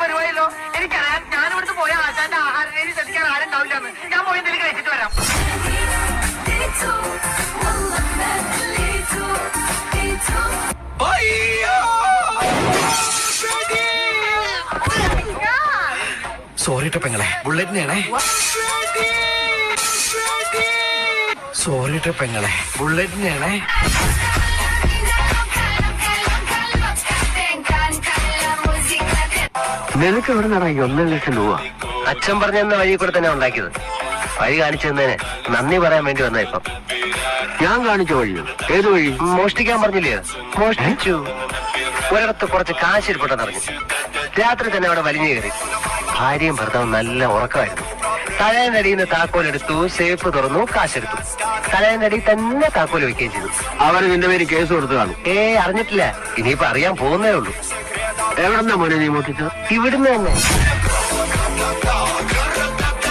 വരുവായല്ലോ. എനിക്കറിയാം ഞാൻ ഇവിടുന്ന് പോയ ആശാന്റെ ആഹാര രീതി ശ്രദ്ധിക്കാൻ ആരുണ്ടാവില്ലെന്ന്. ഞാൻ പോയി എന്തെങ്കിലും കഴിച്ചിട്ട് വരാം. സോറി ട്ടോ പെങ്ങളെ, ബുള്ളറ്റിനാണേ. സോറി ട്ടോ പെങ്ങളെ, ബുള്ളറ്റിനാണേ. നിനക്ക് എവിടെ നിന്നാണ് 1,00,000 രൂപ? അച്ഛൻ പറഞ്ഞെന്ന വഴി കൂടെ തന്നെ ഉണ്ടാക്കിയത്. വഴി കാണിച്ചു തന്നതിന് നന്ദി പറയാൻ വേണ്ടി വന്ന ഇപ്പം. ഞാൻ കാണിച്ച വഴിയോ? ഏത് വഴി? മോഷ്ടിക്കാൻ പറഞ്ഞില്ലേ? മോഷ്ടിച്ചു. ഒരിടത്ത് കുറച്ച് കാശിരിപ്പുണ്ടെന്ന് അറിഞ്ഞു. രാത്രി തന്നെ അവിടെ വലിഞ്ഞു കയറി. ഭാര്യയും ഭർത്താവും നല്ല ഉറക്കമായിരുന്നു. തലേന്റെ അടിയിൽ നിന്ന് താക്കോലെടുത്തു, സേഫ് തുറന്നു, കാശെടുത്തു. തലേന്റെ അടിയിൽ തന്നെ താക്കോൽ വെക്കുകയും ചെയ്തു. അവര് നിന്റെ പേര് കേസ് കൊടുത്തു കാണും. അറിഞ്ഞിട്ടില്ല. ഇനിയിപ്പോ അറിയാൻ പോകുന്നേ ഉള്ളൂ. എവിടെന്നാ മോനെ നീ മോട്ടിച്ചത്? ഇവിടുന്ന് തന്നെ.